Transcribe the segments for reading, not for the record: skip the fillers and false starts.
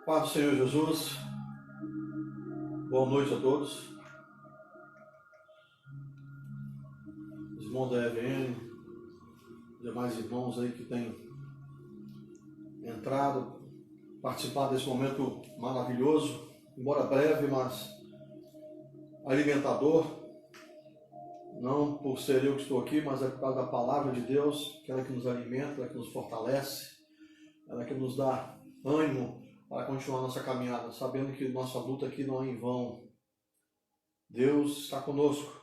Paz do Senhor Jesus, boa noite a todos, os irmãos da EVN, demais irmãos aí que têm entrado, participado desse momento maravilhoso, embora breve, mas alimentador, não por ser eu que estou aqui, mas é por causa da palavra de Deus, aquela que nos alimenta, aquela que nos fortalece, ela que nos dá ânimo para continuar nossa caminhada, sabendo que nossa luta aqui não é em vão. Deus está conosco.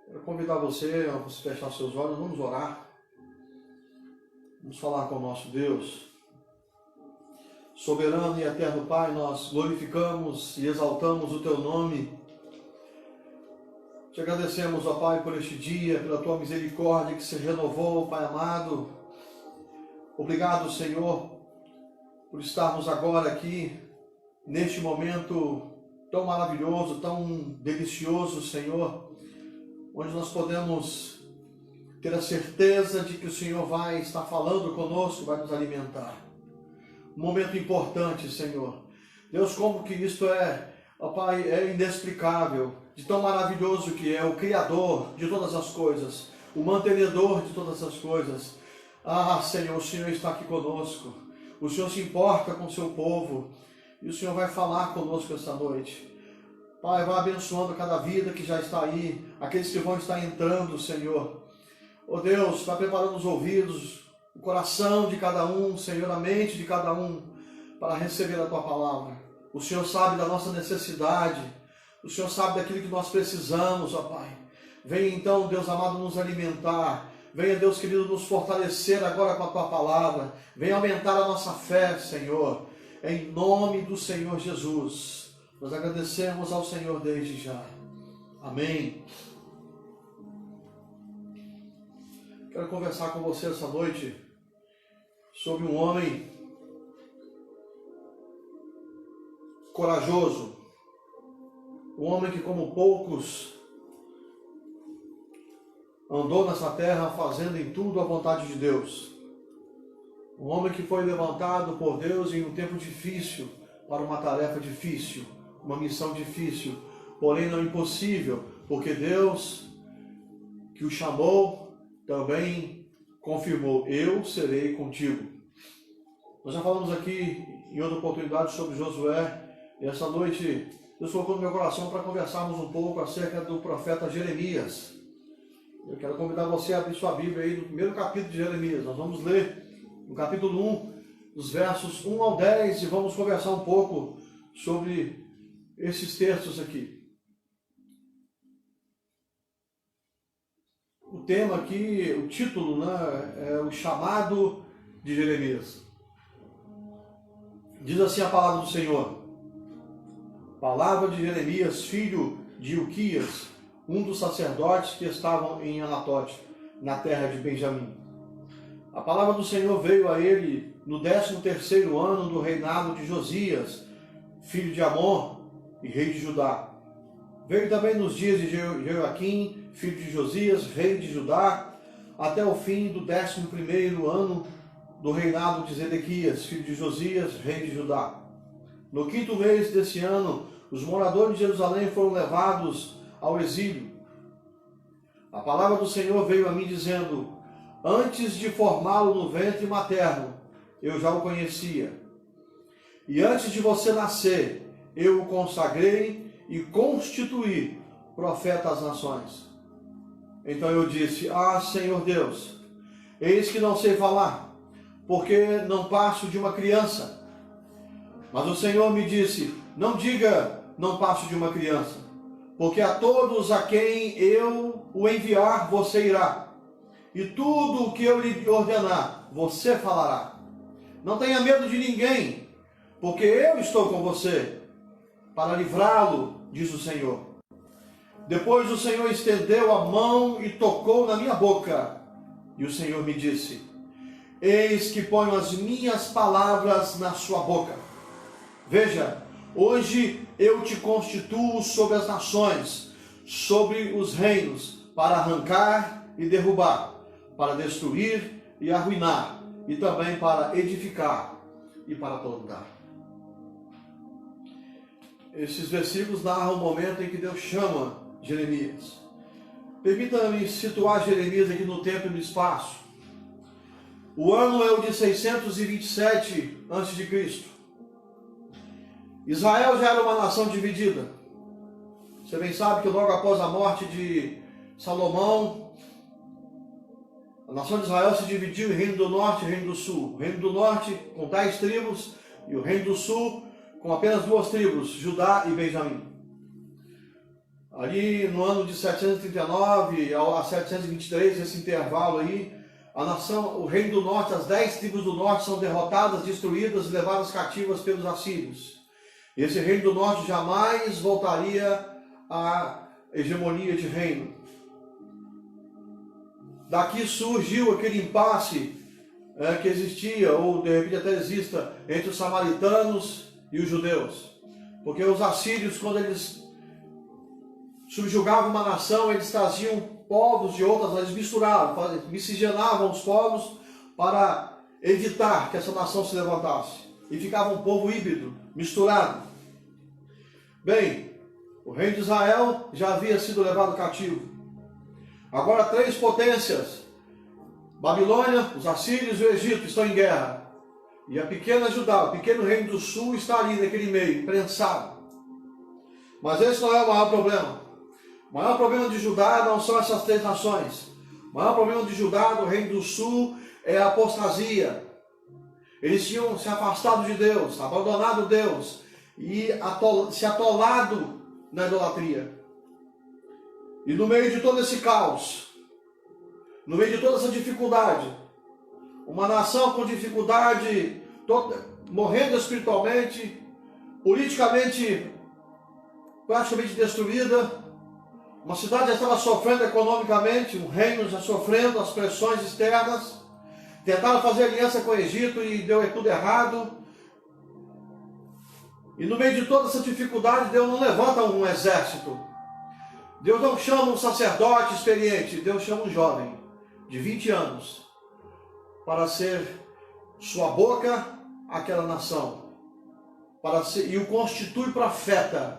Quero convidar você a fechar seus olhos, vamos orar. Vamos falar com o nosso Deus. Soberano e eterno Pai, nós glorificamos e exaltamos o Teu nome. Te agradecemos, ó Pai, por este dia, pela Tua misericórdia que se renovou, Pai amado. Obrigado, Senhor, por estarmos agora aqui, neste momento tão maravilhoso, tão delicioso, Senhor, onde nós podemos ter a certeza de que o Senhor vai estar falando conosco, vai nos alimentar. Um momento importante, Senhor. Deus, como que isto ó Pai, é inexplicável, de tão maravilhoso que é o Criador de todas as coisas, o mantenedor de todas as coisas. Ah, Senhor, o Senhor está aqui conosco. O Senhor se importa com o seu povo e o Senhor vai falar conosco esta noite. Pai, vai abençoando cada vida que já está aí, aqueles que vão estar entrando, Senhor. Oh Deus, vai preparando os ouvidos, o coração de cada um, Senhor, a mente de cada um, para receber a Tua palavra. O Senhor sabe da nossa necessidade, o Senhor sabe daquilo que nós precisamos, ó Pai. Venha então, Deus amado, nos alimentar. Venha, Deus querido, nos fortalecer agora com a Tua palavra. Venha aumentar a nossa fé, Senhor. Em nome do Senhor Jesus. Nós agradecemos ao Senhor desde já. Amém. Quero conversar com você essa noite sobre um homem corajoso. Um homem que, como poucos, andou nessa terra fazendo em tudo a vontade de Deus. Um homem que foi levantado por Deus em um tempo difícil, para uma tarefa difícil, uma missão difícil, porém não impossível, porque Deus, que o chamou, também confirmou: eu serei contigo. Nós já falamos aqui em outra oportunidade sobre Josué, e essa noite Deus colocou no meu coração para conversarmos um pouco acerca do profeta Jeremias. Eu quero convidar você a abrir sua Bíblia aí no primeiro capítulo de Jeremias. Nós vamos ler no capítulo 1, dos versos 1 ao 10, e vamos conversar um pouco sobre esses textos aqui. O tema aqui, o título, é o chamado de Jeremias. Diz assim a palavra do Senhor. Palavra de Jeremias, filho de Ilquias, um dos sacerdotes que estavam em Anatote, na terra de Benjamim. A palavra do Senhor veio a ele no 13º ano do reinado de Josias, filho de Amon e rei de Judá. Veio também nos dias de Joaquim, filho de Josias, rei de Judá, até o fim do 11º ano do reinado de Zedequias, filho de Josias, rei de Judá. No 5º mês desse ano, os moradores de Jerusalém foram levados ao exílio. A palavra do Senhor veio a mim dizendo: antes de formá-lo no ventre materno, eu já o conhecia. E antes de você nascer, eu o consagrei e constituí profeta às nações. Então eu disse: ah, Senhor Deus, eis que não sei falar, porque não passo de uma criança. Mas o Senhor me disse: não diga, não passo de uma criança, porque a todos a quem eu o enviar, você irá, e tudo o que eu lhe ordenar, você falará. Não tenha medo de ninguém, porque eu estou com você, para livrá-lo, diz o Senhor. Depois o Senhor estendeu a mão e tocou na minha boca, e o Senhor me disse: eis que ponho as minhas palavras na sua boca. Veja, hoje eu te constituo sobre as nações, sobre os reinos, para arrancar e derrubar, para destruir e arruinar, e também para edificar. e para todo lugar. Esses versículos narram o momento em que Deus chama Jeremias. Permita-me situar Jeremias aqui no tempo e no espaço. O ano é o de 627 a.C. Israel já era uma nação dividida. Você bem sabe que logo após a morte de Salomão, a nação de Israel se dividiu em Reino do Norte e Reino do Sul. O Reino do Norte com 10 tribos e o Reino do Sul com apenas 2 tribos, Judá e Benjamim. Ali no ano de 739 a 723, esse intervalo aí, a nação, o Reino do Norte, as 10 tribos do Norte são derrotadas, destruídas e levadas cativas pelos assírios. Esse Reino do Norte jamais voltaria à hegemonia de reino. Daqui surgiu aquele impasse que existia, ou de repente até exista, entre os samaritanos e os judeus. Porque os assírios, quando eles subjugavam uma nação, eles traziam povos de outras, eles misturavam, miscigenavam os povos para evitar que essa nação se levantasse. E ficava um povo híbrido, misturado. Bem, o reino de Israel já havia sido levado cativo. Agora 3 potências, Babilônia, os assírios e o Egito estão em guerra. E a pequena Judá, o pequeno reino do sul está ali naquele meio, prensado. Mas esse não é o maior problema. O maior problema de Judá não são essas 3 nações. O maior problema de Judá, do reino do sul, é a apostasia. Eles tinham se afastado de Deus, abandonado Deus e se atolado na idolatria. E no meio de todo esse caos, no meio de toda essa dificuldade, uma nação com dificuldade, morrendo espiritualmente, politicamente praticamente destruída, uma cidade já estava sofrendo economicamente, um reino já sofrendo as pressões externas, tentaram fazer aliança com o Egito e deu tudo errado. E no meio de toda essa dificuldade, Deus não levanta um exército. Deus não chama um sacerdote experiente, Deus chama um jovem de 20 anos para ser sua boca àquela nação, e o constitui profeta,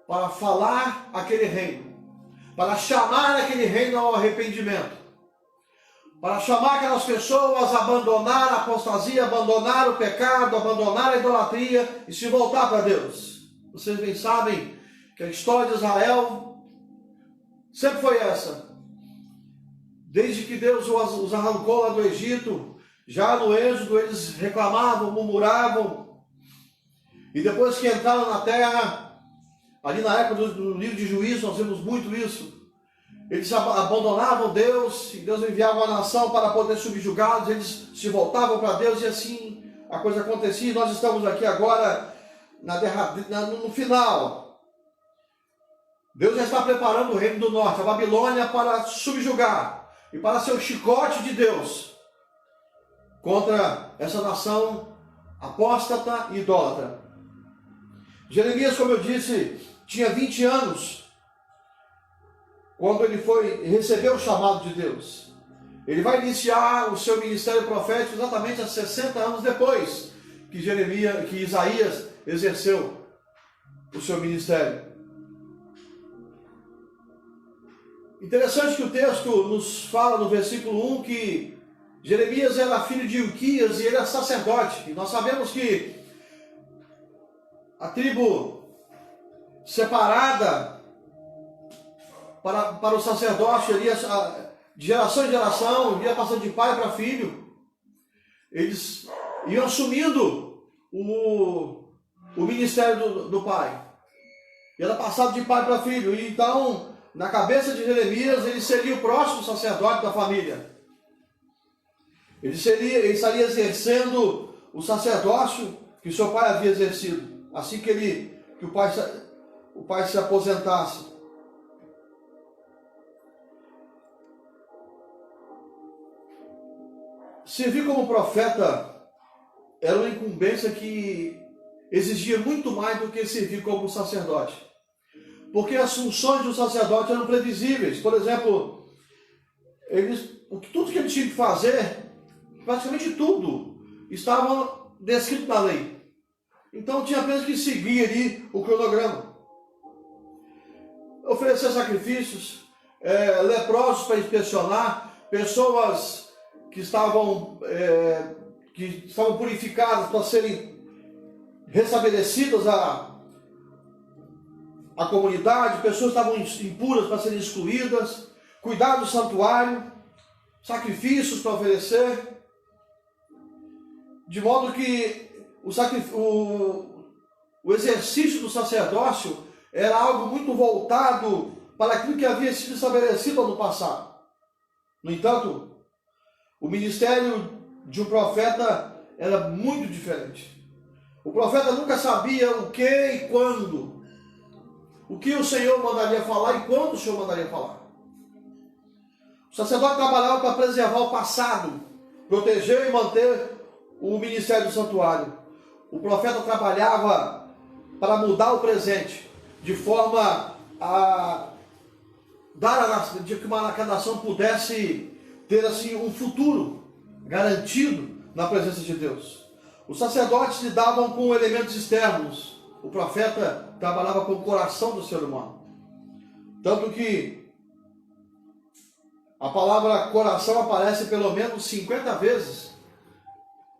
para falar aquele reino, para chamar aquele reino ao arrependimento, para chamar aquelas pessoas a abandonar a apostasia, abandonar o pecado, abandonar a idolatria e se voltar para Deus. Vocês bem sabem que a história de Israel sempre foi essa. Desde que Deus os arrancou lá do Egito, já no Êxodo eles reclamavam, murmuravam. E depois que entraram na terra, ali na época do livro de Juízo, nós vemos muito isso. Eles abandonavam Deus, e Deus enviava uma nação para poder subjugá-los, eles se voltavam para Deus e assim a coisa acontecia. E nós estamos aqui agora no final. Deus já está preparando o reino do norte, a Babilônia, para subjugar e para ser o chicote de Deus contra essa nação apóstata e idólatra. Jeremias, como eu disse, tinha 20 anos quando ele recebeu o chamado de Deus. Ele vai iniciar o seu ministério profético exatamente há 60 anos depois que Isaías exerceu o seu ministério. Interessante que o texto nos fala no versículo 1 que Jeremias era filho de Ilquias e ele era sacerdote. E nós sabemos que a tribo separada para o sacerdócio, de geração em geração, ia passando de pai para filho. Eles iam assumindo o ministério do pai. E era passado de pai para filho. E então, na cabeça de Jeremias, ele seria o próximo sacerdote da família. Ele estaria exercendo o sacerdócio que seu pai havia exercido, assim que o pai se aposentasse. Servir como profeta era uma incumbência que exigia muito mais do que servir como sacerdote. Porque as funções do sacerdote eram previsíveis. Por exemplo, tudo que ele tinha que fazer, praticamente tudo, estavam descritos na lei. Então tinha apenas que seguir ali o cronograma. Oferecer sacrifícios, leprosos para inspecionar, pessoas que estavam purificadas para serem restabelecidas à comunidade, pessoas que estavam impuras para serem excluídas, cuidar do santuário, sacrifícios para oferecer, de modo que o exercício do sacerdócio era algo muito voltado para aquilo que havia sido estabelecido no passado. No entanto, o ministério de um profeta era muito diferente. O profeta nunca sabia o que e quando, o que o Senhor mandaria falar e quando o Senhor mandaria falar. O sacerdote trabalhava para preservar o passado, proteger e manter o ministério do santuário. O profeta trabalhava para mudar o presente, de forma a dar que a nação pudesse ter assim um futuro garantido na presença de Deus. Os sacerdotes lidavam com elementos externos. O profeta trabalhava com o coração do ser humano. Tanto que a palavra coração aparece pelo menos 50 vezes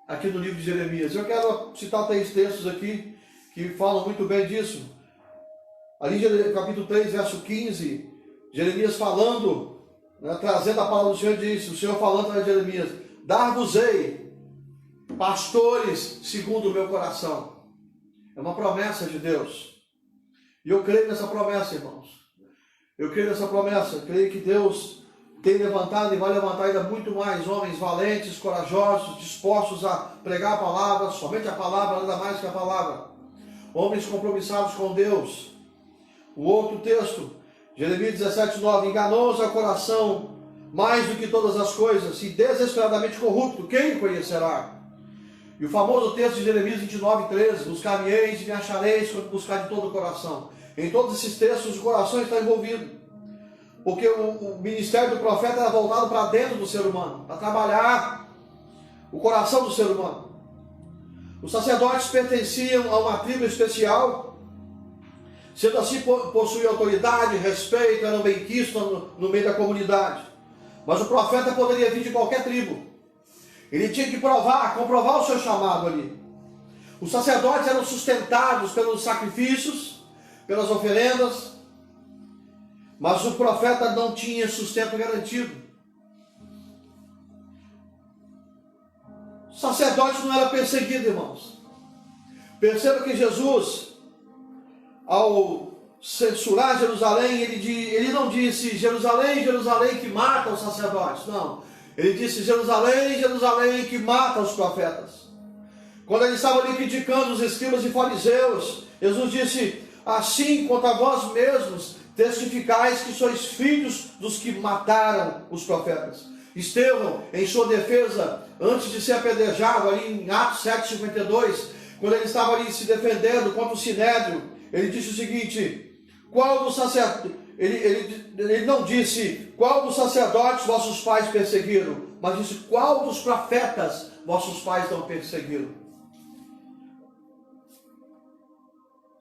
aqui no livro de Jeremias. Eu quero citar 3 textos aqui que falam muito bem disso. Ali em capítulo 3, verso 15, Jeremias falando, trazendo a palavra do Senhor, disse, o Senhor falando para Jeremias, dar-vos-ei pastores segundo o meu coração. É uma promessa de Deus. E eu creio nessa promessa, irmãos. Eu creio nessa promessa. Eu creio que Deus tem levantado e vai levantar ainda muito mais homens valentes, corajosos, dispostos a pregar a palavra, somente a palavra, nada mais que a palavra. Homens compromissados com Deus. O outro texto, Jeremias 17:9, enganoso é o coração mais do que todas as coisas, e desesperadamente corrupto, quem o conhecerá? E o famoso texto de Jeremias 29:13, buscar-me-eis e me achareis quando buscar de todo o coração. Em todos esses textos o coração está envolvido, porque o ministério do profeta era voltado para dentro do ser humano, para trabalhar o coração do ser humano. Os sacerdotes pertenciam a uma tribo especial, sendo assim possuíam autoridade, respeito, eram bem-quistos no meio da comunidade. Mas o profeta poderia vir de qualquer tribo. Ele tinha que comprovar o seu chamado ali. Os sacerdotes eram sustentados pelos sacrifícios, pelas oferendas, mas o profeta não tinha sustento garantido. O sacerdote não era perseguido, irmãos. Perceba que Jesus, ao censurar Jerusalém, ele não disse Jerusalém, Jerusalém que mata os sacerdotes. Não. Ele disse Jerusalém, Jerusalém que mata os profetas. Quando ele estava ali criticando os escribas e fariseus, Jesus disse, assim quanto a vós mesmos testificais que sois filhos dos que mataram os profetas. Estevão, em sua defesa, antes de ser apedrejado, ali em Atos 7:52, quando ele estava ali se defendendo contra o Sinédrio, ele disse o seguinte, qual dos sacerdotes, ele não disse, qual dos sacerdotes vossos pais perseguiram, mas disse, qual dos profetas vossos pais não perseguiram.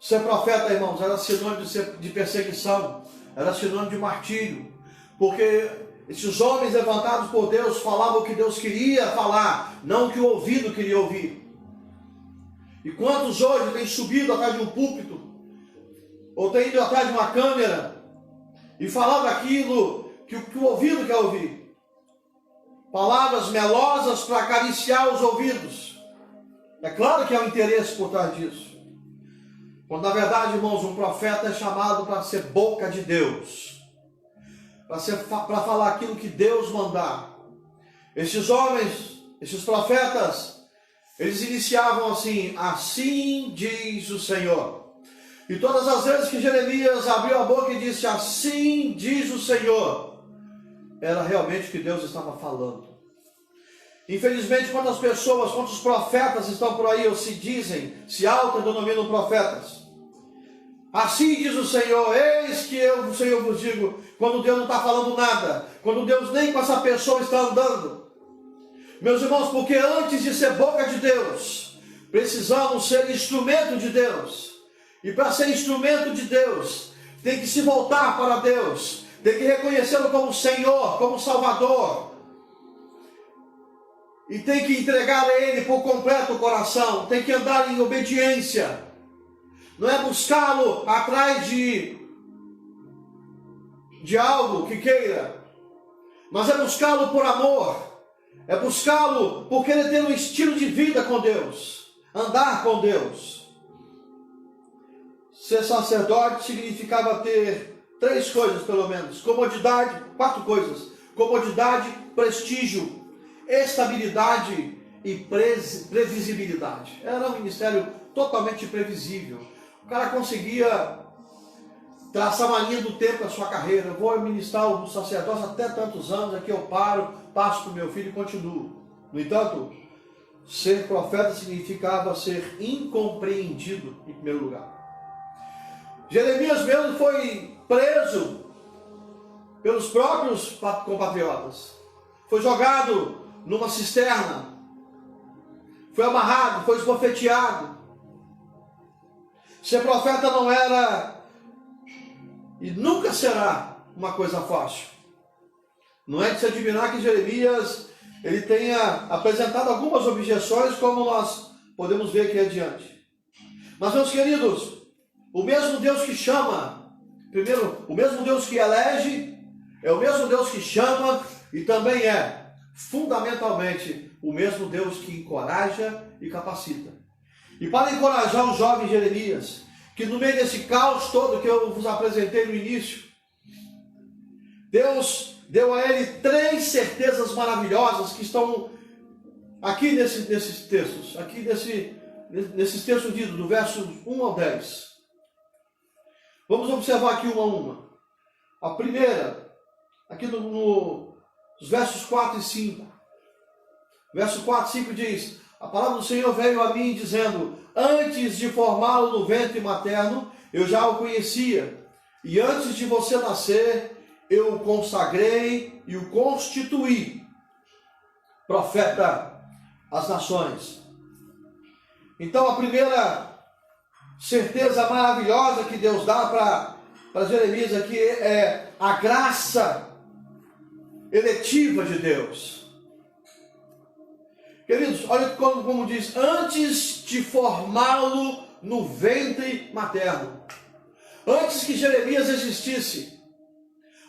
Ser profeta, irmãos, era sinônimo de perseguição, era sinônimo de martírio, porque esses homens levantados por Deus falavam o que Deus queria falar, não o que o ouvido queria ouvir. E quantos hoje têm subido atrás de um púlpito, ou têm ido atrás de uma câmera, e falado aquilo que o ouvido quer ouvir. Palavras melosas para acariciar os ouvidos. É claro que há um interesse por trás disso. Quando na verdade, irmãos, um profeta é chamado para ser boca de Deus. Para falar aquilo que Deus mandar. Esses homens, esses profetas, eles iniciavam assim, assim diz o Senhor. E todas as vezes que Jeremias abriu a boca e disse, assim diz o Senhor, era realmente o que Deus estava falando. Infelizmente, quantas pessoas, quantos profetas estão por aí, ou se dizem, se autodenominam profetas. Assim diz o Senhor, eis que eu, o Senhor, vos digo, quando Deus não está falando nada, quando Deus nem com essa pessoa está andando, Meus irmãos, porque antes de ser boca de Deus, precisamos ser instrumento de Deus. E para ser instrumento de Deus, tem que se voltar para Deus, tem que reconhecê-lo como Senhor, como Salvador. E tem que entregar a Ele por completo o coração, tem que andar em obediência. Não é buscá-lo atrás de algo que queira, mas é buscá-lo por amor, é buscá-lo por querer ter um estilo de vida com Deus, andar com Deus. Ser sacerdote significava ter 3 coisas pelo menos: comodidade, 4 coisas: comodidade, prestígio, estabilidade e previsibilidade. Era um ministério totalmente previsível. O cara conseguia traçar uma linha do tempo da sua carreira. Eu vou ministrar o sacerdócio até tantos anos, aqui eu paro, passo para o meu filho e continuo. No entanto, ser profeta significava ser incompreendido em primeiro lugar. Jeremias mesmo foi preso pelos próprios compatriotas. Foi jogado numa cisterna. Foi amarrado, foi esbofeteado. Ser profeta não era e nunca será uma coisa fácil. Não é de se admirar que Jeremias ele tenha apresentado algumas objeções, como nós podemos ver aqui adiante. Mas, meus queridos, o mesmo Deus que chama, primeiro, o mesmo Deus que elege, é o mesmo Deus que chama e também é, fundamentalmente, o mesmo Deus que encoraja e capacita. E para encorajar o jovem Jeremias, que no meio desse caos todo que eu vos apresentei no início, Deus deu a ele 3 certezas maravilhosas que estão aqui nesses textos, aqui nesses textos do verso 1 ao 10. Vamos observar aqui uma a uma. A primeira, aqui nos versos 4 e 5. Verso 4 e 5 diz: a palavra do Senhor veio a mim dizendo: antes de formá-lo no ventre materno, eu já o conhecia. E antes de você nascer, eu o consagrei e o constituí profeta às nações. Então a primeira certeza maravilhosa que Deus dá para Jeremias aqui é a graça eletiva de Deus. Queridos, olha como diz: antes de formá-lo no ventre materno. Antes que Jeremias existisse,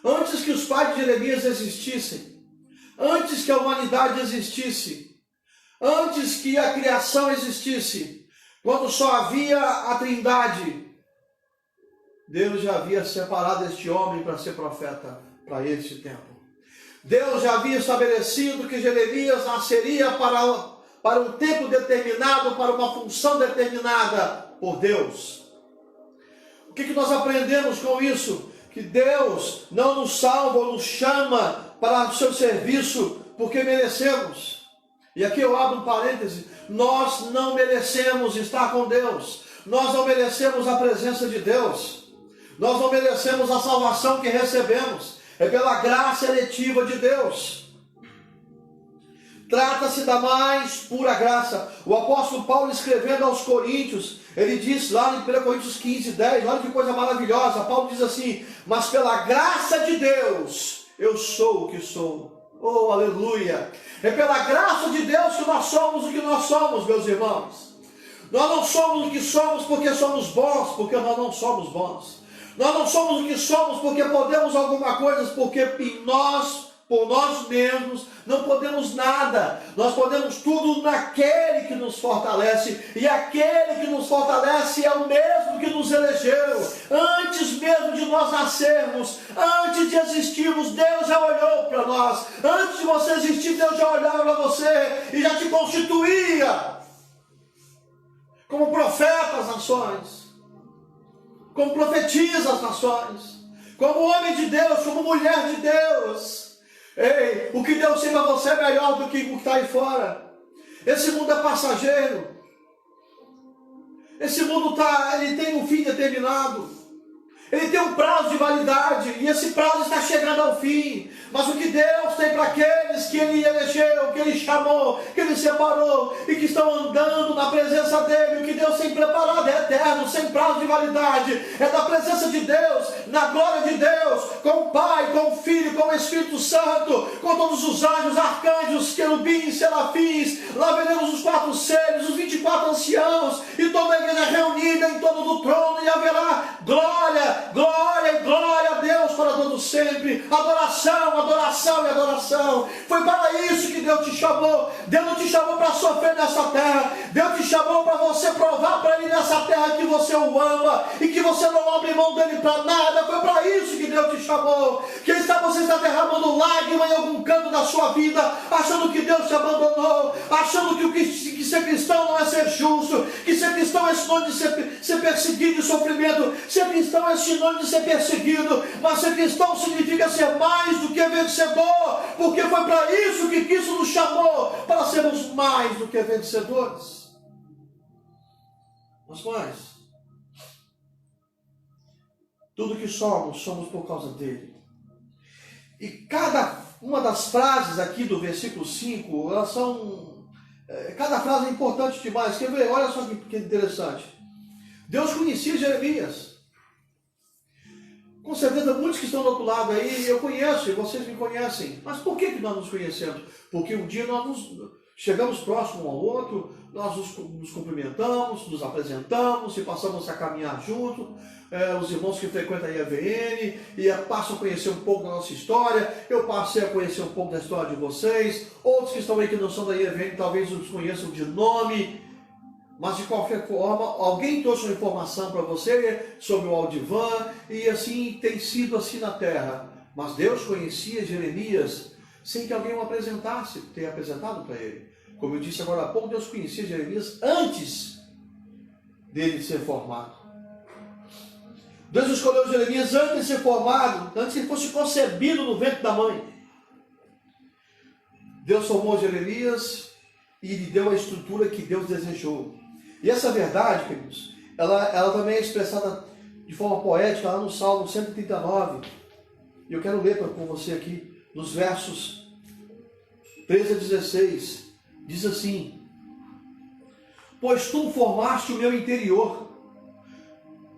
antes que os pais de Jeremias existissem, antes que a humanidade existisse, antes que a criação existisse, quando só havia a Trindade, Deus já havia separado este homem para ser profeta para este tempo. Deus já havia estabelecido que Jeremias nasceria para um tempo determinado, para uma função determinada por Deus. O que nós aprendemos com isso? Que Deus não nos salva ou nos chama para o seu serviço porque merecemos. E aqui eu abro um parêntese: nós não merecemos estar com Deus, nós não merecemos a presença de Deus, nós não merecemos a salvação que recebemos, é pela graça eletiva de Deus. Trata-se da mais pura graça. O apóstolo Paulo, escrevendo aos Coríntios, ele diz lá em 1 Coríntios 15, 10, olha que coisa maravilhosa. Paulo diz assim: mas pela graça de Deus, eu sou o que sou. Oh, aleluia! É pela graça de Deus que nós somos o que nós somos, meus irmãos. Nós não somos o que somos porque somos bons, porque nós não somos bons. Nós não somos o que somos porque podemos alguma coisa, porque em nós, por nós mesmos, não podemos nada. Nós podemos tudo naquele que nos fortalece. E aquele que nos fortalece é o mesmo que nos elegeu. Antes mesmo de nós nascermos, antes de existirmos, Deus já olhou para nós. Antes de você existir, Deus já olhava para você e já te constituía como profeta às nações, como profetiza às nações, como homem de Deus, como mulher de Deus. Ei, o que Deus tem para você é melhor do que o que está aí fora. Esse mundo é passageiro. Esse mundo ele tem um fim determinado. Ele tem um prazo de validade, e esse prazo está chegando ao fim. Mas o que Deus tem para aqueles que Ele elegeu, que Ele chamou, que Ele separou, e que estão andando na presença dEle, o que Deus tem preparado é eterno, sem prazo de validade. É da presença de Deus, na glória de Deus, com o Pai, com o Filho, com o Espírito Santo, com todos os anjos, arcanjos, querubins, serafins. Lá veremos os 4 seres, os 24 anciãos, e toda a igreja reunida em torno do trono, e haverá glória, glória e glória a Deus para todos sempre. Adoração, adoração e adoração. Foi para isso que Deus te chamou. Deus não te chamou para sofrer nessa terra. Deus te chamou para você provar para Ele nessa terra que você o ama e que você não abre mão dele para nada. Foi para isso que Deus te chamou. Você está derramando lágrima em algum canto da sua vida, achando que Deus te abandonou, achando que ser cristão não é ser justo, que ser cristão é sinônimo de ser perseguido e sofrimento. Ser cristão é sinônimo de ser perseguido, mas ser cristão significa ser mais do que vencedor, porque foi para isso que Cristo nos chamou, para sermos mais do que vencedores. Mas mais, tudo que somos por causa dele. E cada uma das frases aqui do versículo 5, elas são... Cada frase é importante demais. Quer ver? Olha só que interessante. Deus conhecia Jeremias. Com certeza muitos que estão do outro lado aí, eu conheço, e vocês me conhecem. Mas por que nós nos conhecemos? Porque um dia nós chegamos próximo um ao outro, nós nos cumprimentamos, nos apresentamos e passamos a caminhar junto. Os irmãos que frequentam a IAVN e passam a conhecer um pouco da nossa história. Eu passei a conhecer um pouco da história de vocês. Outros que estão aí que não são da IAVN talvez os conheçam de nome. Mas de qualquer forma, alguém trouxe uma informação para você sobre o Aldivan, e assim tem sido assim na terra. Mas Deus conhecia Jeremias sem que alguém o apresentasse, tenha apresentado para ele. Como eu disse agora há pouco, Deus conhecia Jeremias antes dele ser formado. Deus escolheu Jeremias antes de ser formado, antes que ele fosse concebido no ventre da mãe. Deus formou Jeremias e lhe deu a estrutura que Deus desejou. E essa verdade, queridos, ela também é expressada de forma poética lá no Salmo 139. E eu quero ler com você aqui, nos versos 13 a 16. Diz assim: pois tu formaste o meu interior,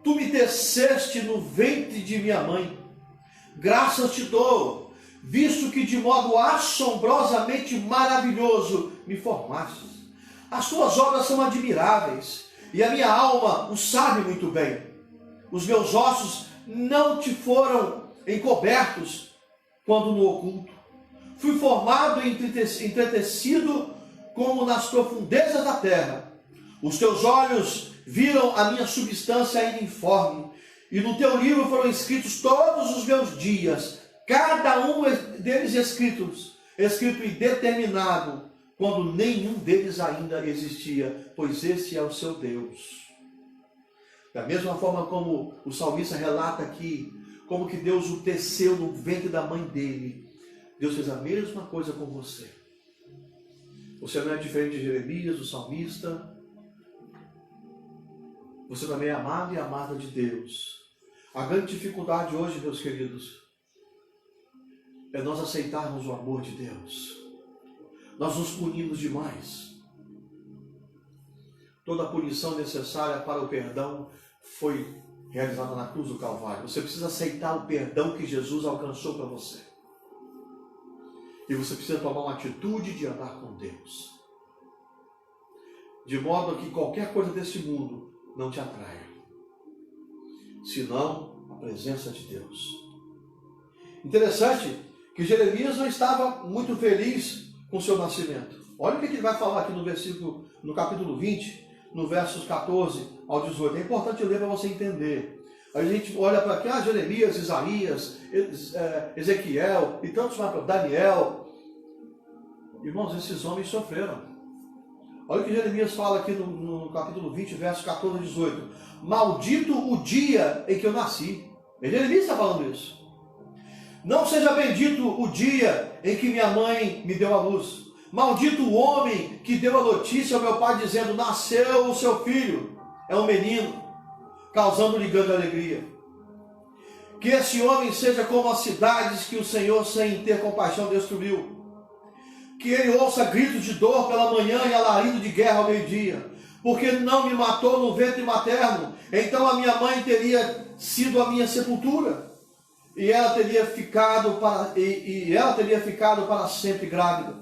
tu me teceste no ventre de minha mãe. Graças te dou, visto que de modo assombrosamente maravilhoso me formastes. As tuas obras são admiráveis, e a minha alma o sabe muito bem. Os meus ossos não te foram encobertos quando no oculto. Fui formado e entretecido como nas profundezas da terra. Os teus olhos viram a minha substância ainda informe, e no teu livro foram escritos todos os meus dias, cada um deles escrito e determinado, quando nenhum deles ainda existia, pois esse é o seu Deus. Da mesma forma como o salmista relata aqui, como que Deus o teceu no ventre da mãe dele, Deus fez a mesma coisa com você. Você não é diferente de Jeremias, o salmista. Você também é amado e amada de Deus. A grande dificuldade hoje, meus queridos, é nós aceitarmos o amor de Deus. Nós nos punimos demais. Toda a punição necessária para o perdão foi realizada na cruz do Calvário. Você precisa aceitar o perdão que Jesus alcançou para você. E você precisa tomar uma atitude de andar com Deus. De modo que qualquer coisa desse mundo não te atraia. Senão a presença de Deus. Interessante que Jeremias não estava muito feliz com seu nascimento. Olha o que ele vai falar aqui no capítulo 20, no versos 14 ao 18. É importante ler para você entender. A gente olha para aqui, Jeremias, Isaías, Ezequiel e tantos mais, Daniel. Irmãos, esses homens sofreram. Olha o que Jeremias fala aqui no capítulo 20, versos 14 a 18. Maldito o dia em que eu nasci. Jeremias está falando isso. Não seja bendito o dia em que minha mãe me deu a luz. Maldito o homem que deu a notícia ao meu pai dizendo: nasceu o seu filho, é um menino, causando-lhe grande alegria. Que esse homem seja como as cidades que o Senhor, sem ter compaixão, destruiu. Que ele ouça gritos de dor pela manhã e alarido de guerra ao meio-dia. Porque não me matou no ventre materno, então a minha mãe teria sido a minha sepultura. E ela teria ficado para sempre grávida.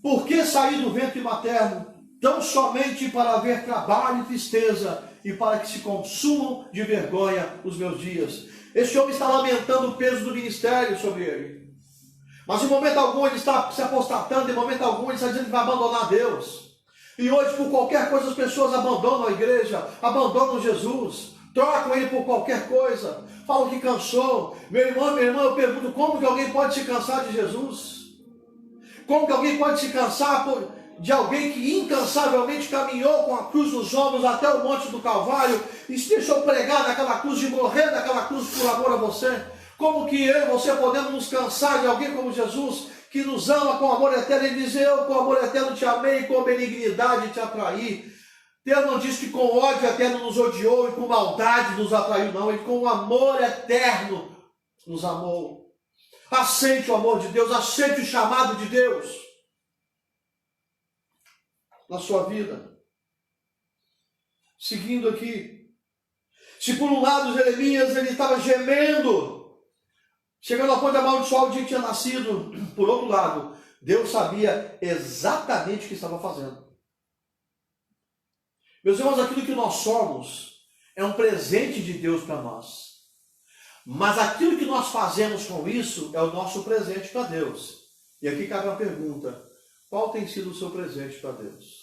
Por que sair do ventre materno? Tão somente para haver trabalho e tristeza, e para que se consumam de vergonha os meus dias. Este homem está lamentando o peso do ministério sobre ele. Mas em momento algum ele está se apostatando, em momento algum ele está dizendo que vai abandonar Deus. E hoje, por qualquer coisa, as pessoas abandonam a igreja, abandonam Jesus, trocam ele por qualquer coisa, falam que cansou. Meu irmão, minha irmã, eu pergunto, como que alguém pode se cansar de Jesus? Como que alguém pode se cansar de alguém que incansavelmente caminhou com a cruz nos ombros até o monte do Calvário e se deixou pregar naquela cruz, de morrer naquela cruz por amor a você? Como que eu e você podemos nos cansar de alguém como Jesus, que nos ama com amor eterno? Ele diz, eu com amor eterno te amei, com benignidade te atraí. Deus não diz que com ódio eterno nos odiou e com maldade nos atraiu, não. Ele com amor eterno nos amou. Aceite o amor de Deus, aceite o chamado de Deus na sua vida. Seguindo aqui, se por um lado Jeremias ele estava gemendo, chegando ao ponto de amaldiçoar o dia que tinha nascido, por outro lado, Deus sabia exatamente o que estava fazendo. Meus irmãos, aquilo que nós somos é um presente de Deus para nós. Mas aquilo que nós fazemos com isso é o nosso presente para Deus. E aqui cabe uma pergunta: qual tem sido o seu presente para Deus?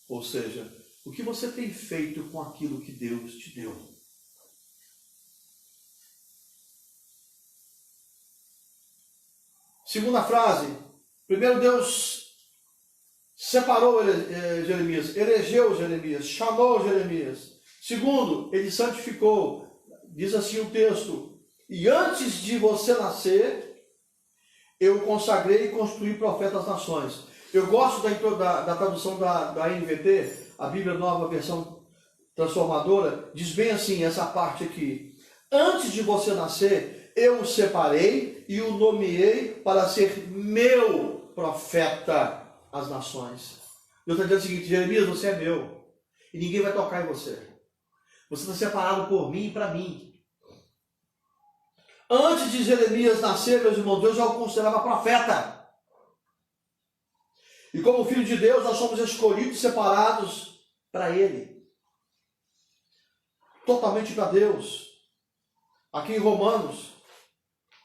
Ou seja, o que você tem feito com aquilo que Deus te deu? Segunda frase: primeiro, Deus separou Jeremias, elegeu Jeremias, chamou Jeremias. Segundo, ele santificou. Diz assim o texto: e antes de você nascer, eu consagrei e construí profetas às nações. Eu gosto da tradução da NVT, a Bíblia Nova Versão Transformadora, diz bem assim, essa parte aqui: antes de você nascer, eu o separei e o nomeei para ser meu profeta às nações. Deus está dizendo o seguinte: Jeremias, você é meu, e ninguém vai tocar em você. Você está separado por mim e para mim. Antes de Jeremias nascer, meus irmãos, Deus já o considerava profeta. E como filho de Deus, nós somos escolhidos e separados para Ele. Totalmente para Deus. Aqui em Romanos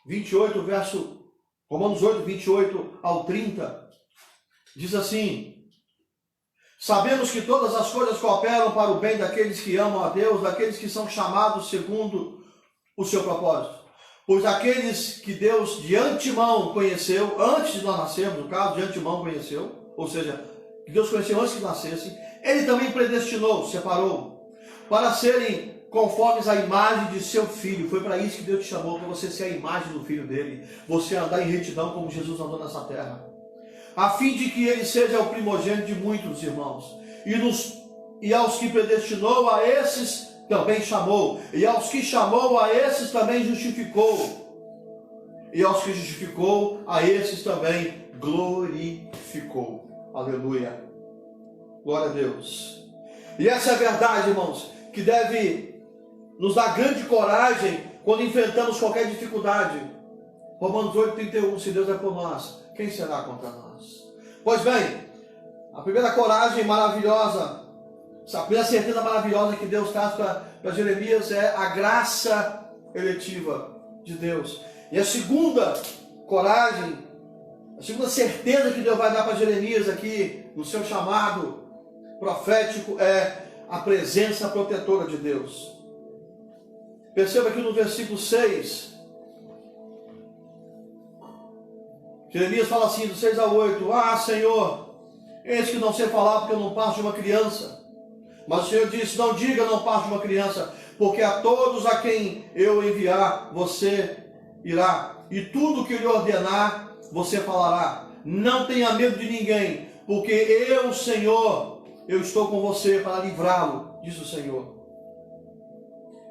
28, Romanos 8, 28 ao 30, diz assim: sabemos que todas as coisas cooperam para o bem daqueles que amam a Deus, daqueles que são chamados segundo o seu propósito. Pois aqueles que Deus de antemão conheceu, antes de nós nascermos, no caso, de antemão conheceu, ou seja, que Deus conheceu antes que nascessem, Ele também predestinou, separou, para serem conformes à imagem de seu Filho. Foi para isso que Deus te chamou, para você ser a imagem do Filho dele, você andar em retidão como Jesus andou nessa terra, a fim de que Ele seja o primogênito de muitos irmãos. E aos que predestinou, a esses também chamou, e aos que chamou, a esses também justificou, e aos que justificou, a esses também glorificou. Aleluia, glória a Deus. E essa é a verdade, irmãos, que deve nos dar grande coragem quando enfrentamos qualquer dificuldade. Romanos 8, 31, se Deus é por nós, quem será contra nós? Pois bem, a primeira coragem maravilhosa, a primeira certeza maravilhosa que Deus traz para Jeremias é a graça eletiva de Deus. E a segunda coragem, a segunda certeza que Deus vai dar para Jeremias aqui, no seu chamado profético, é a presença protetora de Deus. Perceba aqui no versículo 6, Jeremias fala assim, do 6 ao 8, ah, Senhor, eis que não sei falar porque eu não passo de uma criança. Mas o Senhor disse, não diga não passo de uma criança, porque a todos a quem eu enviar, você irá. E tudo que eu lhe ordenar, você falará. Não tenha medo de ninguém, porque eu, Senhor, eu estou com você para livrá-lo, diz o Senhor.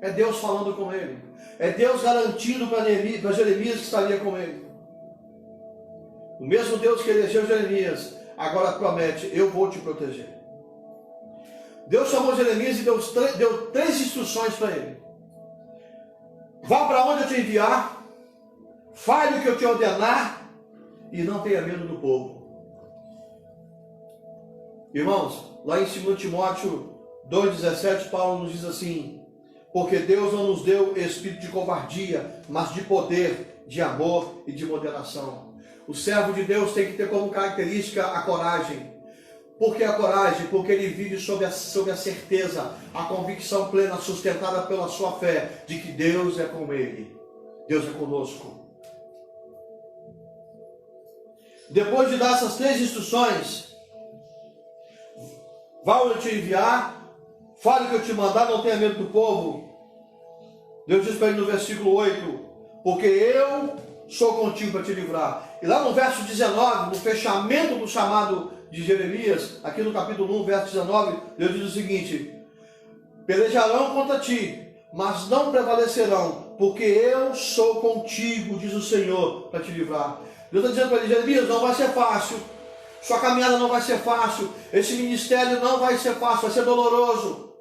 É Deus falando com ele. É Deus garantindo para Jeremias que estaria com ele. O mesmo Deus que elegeu Jeremias, agora promete: eu vou te proteger. Deus chamou Jeremias e deu 3 instruções para ele. Vá para onde eu te enviar, fale o que eu te ordenar e não tenha medo do povo. Irmãos, lá em 2 Timóteo 2,17, Paulo nos diz assim: porque Deus não nos deu espírito de covardia, mas de poder, de amor e de moderação. O servo de Deus tem que ter como característica a coragem. Por que a coragem? Porque ele vive sob a certeza, a convicção plena, sustentada pela sua fé, de que Deus é com ele. Deus é conosco. Depois de dar essas 3 instruções: vá onde eu te enviar, fale o que eu te mandar, não tenha medo do povo. Deus diz para ele no versículo 8: porque eu sou contigo para te livrar. E lá no verso 19, no fechamento do chamado de Jeremias, aqui no capítulo 1, verso 19, Deus diz o seguinte: pelejarão contra ti, mas não prevalecerão, porque eu sou contigo, diz o Senhor, para te livrar. Deus está dizendo para ele: Jeremias, não vai ser fácil, sua caminhada não vai ser fácil, esse ministério não vai ser fácil, vai ser doloroso,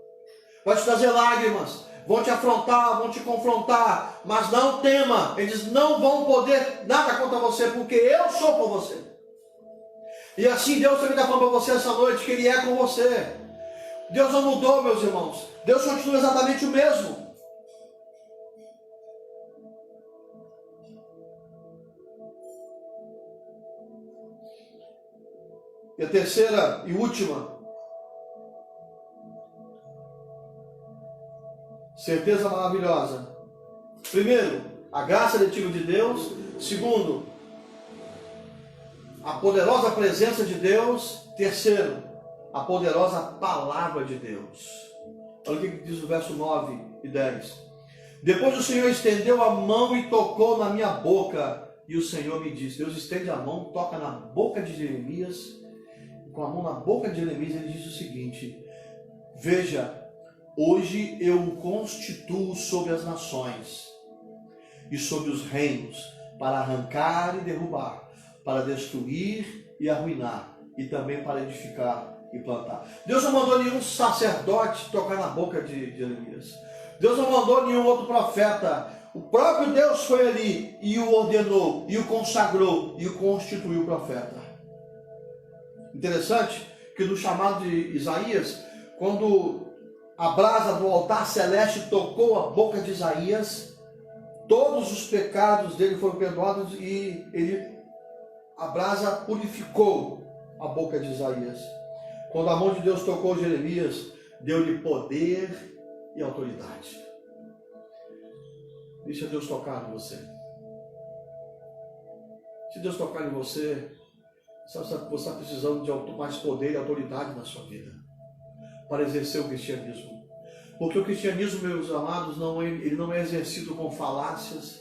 vai te trazer lágrimas, vão te afrontar, vão te confrontar, mas não tema, eles não vão poder nada contra você, porque eu sou por você. E assim Deus também está falando para você essa noite, que Ele é com você. Deus não mudou, meus irmãos, Deus continua exatamente o mesmo. E a terceira e última certeza maravilhosa: primeiro, a graça letiva de Deus. Segundo, a poderosa presença de Deus. Terceiro, a poderosa palavra de Deus. Olha o que diz o verso 9 e 10. Depois o Senhor estendeu a mão e tocou na minha boca, e o Senhor me disse. Deus estende a mão, toca na boca de Jeremias, e com a mão na boca de Jeremias ele diz o seguinte: veja, hoje eu o constituo sobre as nações e sobre os reinos, para arrancar e derrubar, para destruir e arruinar, e também para edificar e plantar. Deus não mandou nenhum sacerdote tocar na boca de Jeremias. Deus não mandou nenhum outro profeta. O próprio Deus foi ali e o ordenou, e o consagrou, e o constituiu profeta. Interessante que no chamado de Isaías, quando a brasa do altar celeste tocou a boca de Isaías, todos os pecados dele foram perdoados e a brasa purificou a boca de Isaías. Quando a mão de Deus tocou Jeremias, deu-lhe poder e autoridade. Deixa Deus tocar em você. Se Deus tocar em você, você está precisando de mais poder e autoridade na sua vida para exercer o cristianismo. Porque o cristianismo, meus amados, ele não é exercido com falácias,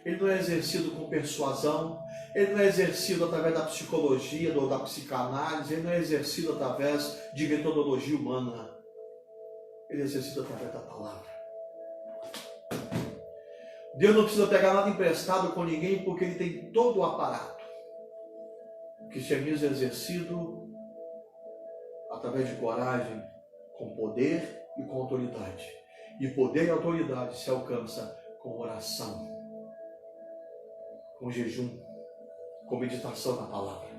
ele não é exercido com persuasão, ele não é exercido através da psicologia ou da psicanálise, ele não é exercido através de metodologia humana, ele é exercido através da palavra. Deus não precisa pegar nada emprestado com ninguém, porque ele tem todo o aparato. O cristianismo é exercido através de coragem, com poder e com autoridade. E poder e autoridade se alcança com oração, com jejum, com meditação na palavra.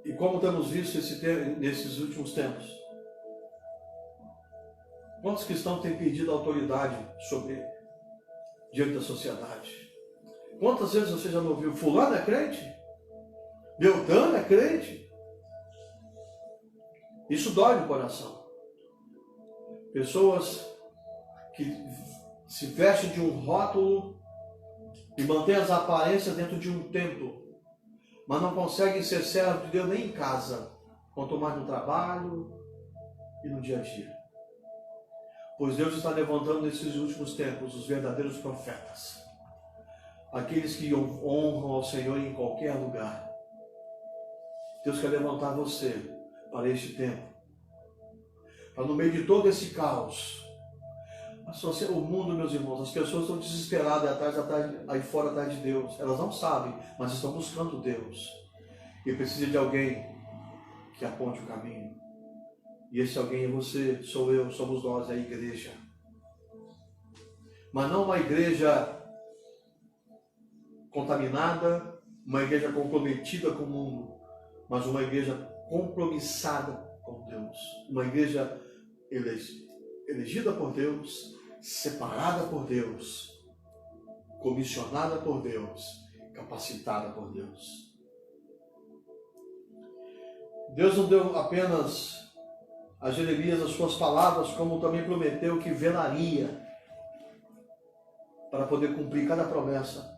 E como temos visto nesses últimos tempos, quantos cristãos têm perdido a autoridade diante da sociedade? Quantas vezes você já não ouviu: fulano é crente? Beltrano é crente? Isso dói no coração. Pessoas que se vestem de um rótulo e mantêm as aparências dentro de um templo, mas não conseguem ser servos de Deus nem em casa, quanto mais no trabalho e no dia a dia. Pois Deus está levantando nesses últimos tempos os verdadeiros profetas, aqueles que honram ao Senhor em qualquer lugar. Deus quer levantar você para este tempo. Para no meio de todo esse caos, o mundo, meus irmãos, as pessoas estão desesperadas aí fora atrás de Deus. Elas não sabem, mas estão buscando Deus. E precisa de alguém que aponte o caminho. E esse alguém é você, sou eu, somos nós, é a igreja. Mas não uma igreja contaminada, uma igreja comprometida com o mundo, mas uma igreja compromissada com Deus. Uma igreja elegida por Deus, separada por Deus, comissionada por Deus, capacitada por Deus. Deus não deu apenas a Jeremias as suas palavras, como também prometeu que velaria para poder cumprir cada promessa.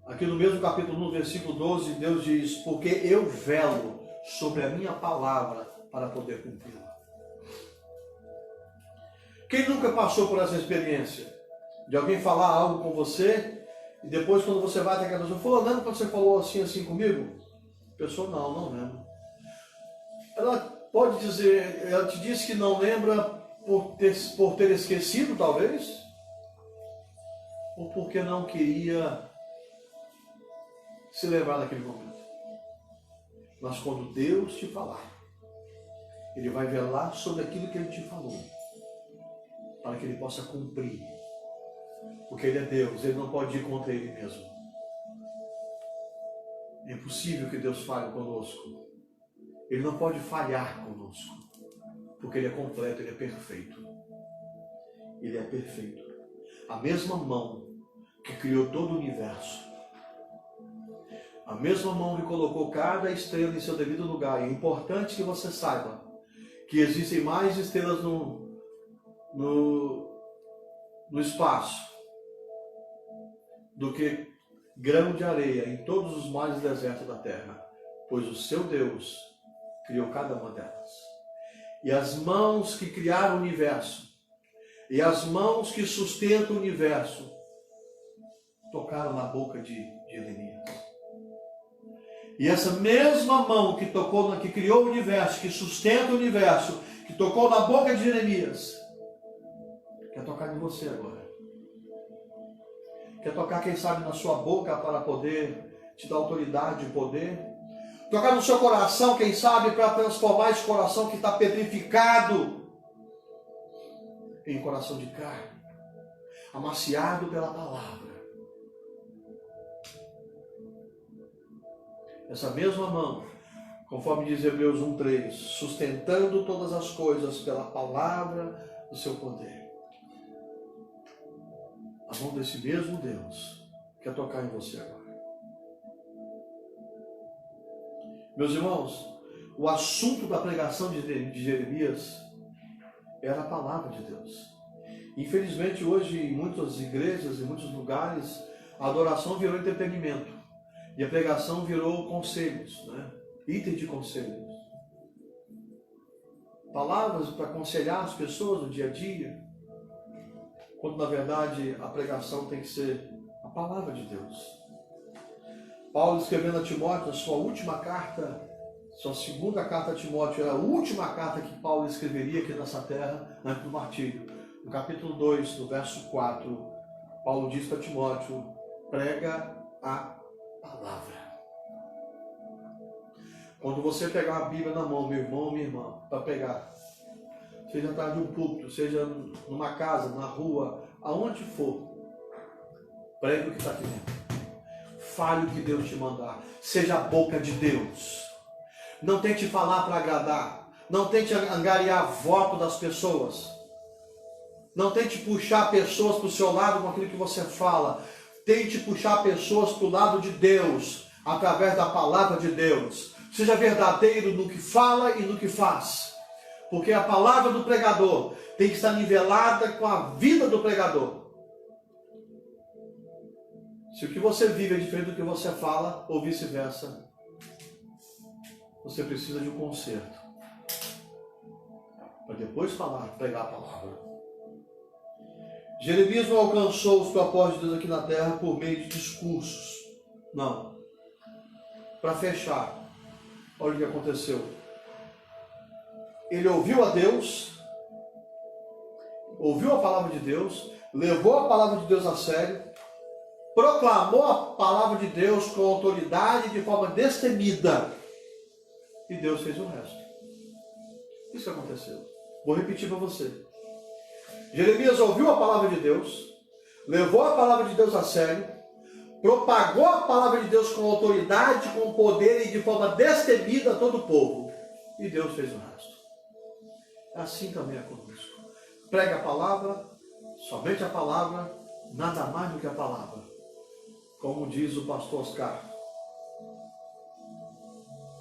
Aqui no mesmo capítulo 1, versículo 12, Deus diz: porque eu velo sobre a minha palavra para poder cumpri-la. Quem nunca passou por essa experiência? De alguém falar algo com você, e depois quando você vai até aquela pessoa, falou, lembra quando você falou assim comigo? A pessoa, não lembro. Ela pode dizer, ela te disse que não lembra por ter esquecido, talvez, ou porque não queria se lembrar daquele momento. Mas quando Deus te falar, Ele vai velar sobre aquilo que Ele te falou, para que Ele possa cumprir. Porque Ele é Deus, Ele não pode ir contra Ele mesmo. É impossível que Deus falhe conosco. Ele não pode falhar conosco, porque Ele é completo, Ele é perfeito. Ele é perfeito. A mesma mão que criou todo o universo, a mesma mão que colocou cada estrela em seu devido lugar. E é importante que você saiba que existem mais estrelas no espaço do que grão de areia em todos os mares e desertos da terra, pois o seu Deus criou cada uma delas. E as mãos que criaram o universo, e as mãos que sustentam o universo, tocaram na boca de Jeremias. E essa mesma mão que que criou o universo, que sustenta o universo, que tocou na boca de Jeremias, quer tocar em você agora. Quer tocar, quem sabe, na sua boca para poder te dar autoridade e poder. Tocar no seu coração, quem sabe, para transformar esse coração que está petrificado em coração de carne, amaciado pela palavra. Essa mesma mão, conforme diz Hebreus 1:3, sustentando todas as coisas pela palavra do seu poder. A mão desse mesmo Deus quer tocar em você agora. Meus irmãos, o assunto da pregação de Jeremias era a palavra de Deus. Infelizmente, hoje, em muitas igrejas, em muitos lugares, a adoração virou entretenimento. E a pregação virou conselhos, né? Item de conselhos. Palavras para aconselhar as pessoas no dia a dia. Quando, na verdade, a pregação tem que ser a palavra de Deus. Paulo, escrevendo a Timóteo, a sua última carta, sua segunda carta a Timóteo, era a última carta que Paulo escreveria aqui nessa terra, antes do martírio. No capítulo 2, no verso 4, Paulo diz para Timóteo: prega a palavra. Quando você pegar a Bíblia na mão, meu irmão, minha irmã, para pegar, seja atrás de um púlpito, seja numa casa, na rua, aonde for, pregue o que está aqui dentro. Fale o que Deus te mandar. Seja a boca de Deus. Não tente falar para agradar. Não tente angariar voto das pessoas. Não tente puxar pessoas para o seu lado com aquilo que você fala. Tente puxar pessoas para o lado de Deus, através da palavra de Deus. Seja verdadeiro no que fala e no que faz. Porque a palavra do pregador tem que estar nivelada com a vida do pregador. Se o que você vive é diferente do que você fala, ou vice-versa, você precisa de um conserto. Para depois pregar a palavra. Jeremias não alcançou os propósitos de Deus aqui na terra por meio de discursos. Não. Para fechar, olha o que aconteceu. ele ouviu a Deus, ouviu a palavra de Deus, levou a palavra de Deus a sério, proclamou a palavra de Deus com autoridade, de forma destemida, e Deus fez o resto. Isso aconteceu. Vou repetir para você. Jeremias ouviu a palavra de Deus, levou a palavra de Deus a sério, propagou a palavra de Deus com autoridade, com poder e de forma destemida a todo o povo. E Deus fez o resto. Assim também é conosco. Prega a palavra, somente a palavra, nada mais do que a palavra. Como diz o pastor Oscar,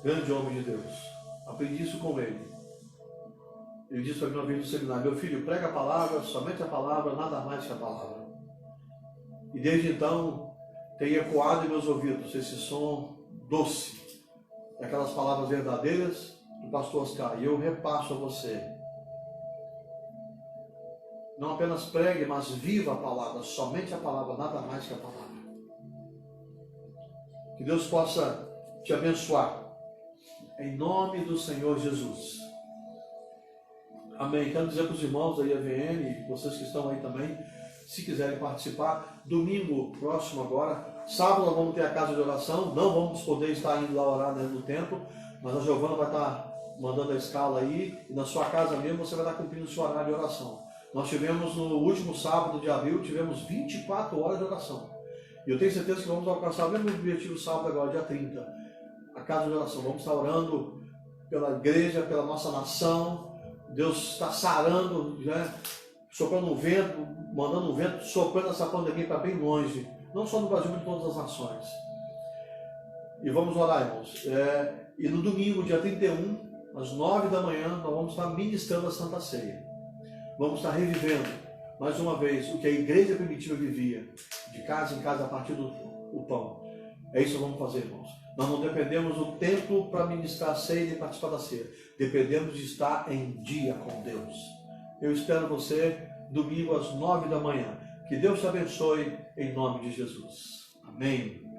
grande homem de Deus. Aprendi isso com ele. Ele disse para mim uma vez no seminário: meu filho, prega a palavra, somente a palavra, nada mais que a palavra. E desde então tem ecoado em meus ouvidos esse som doce, daquelas palavras verdadeiras do pastor Oscar. E eu repasso a você: não apenas pregue, mas viva a palavra, somente a palavra, nada mais que a palavra. Que Deus possa te abençoar, em nome do Senhor Jesus. Amém. Quero dizer para os irmãos da IAVN e vocês que estão aí também, se quiserem participar, domingo próximo agora, sábado nós vamos ter a casa de oração, não vamos poder estar indo lá orar dentro do templo, mas a Giovana vai estar mandando a escala aí, e na sua casa mesmo você vai estar cumprindo o seu horário de oração. Nós tivemos no último sábado de abril, tivemos 24 horas de oração. E eu tenho certeza que vamos alcançar o mesmo objetivo sábado agora, dia 30. A casa de oração. Vamos estar orando pela igreja, pela nossa nação. Deus está sarando, né? Soprando um vento, mandando um vento, soprando essa pandemia para bem longe. Não só no Brasil, mas em todas as nações. E vamos orar, irmãos. E no domingo, dia 31, às 9 da manhã, nós vamos estar ministrando a Santa Ceia. Vamos estar revivendo, mais uma vez, o que a igreja primitiva vivia, de casa em casa, a partir do pão. É isso que vamos fazer, irmãos. Nós não dependemos do templo para ministrar a ceia e participar da ceia. Dependemos de estar em dia com Deus. Eu espero você domingo às 9 da manhã. Que Deus te abençoe em nome de Jesus. Amém.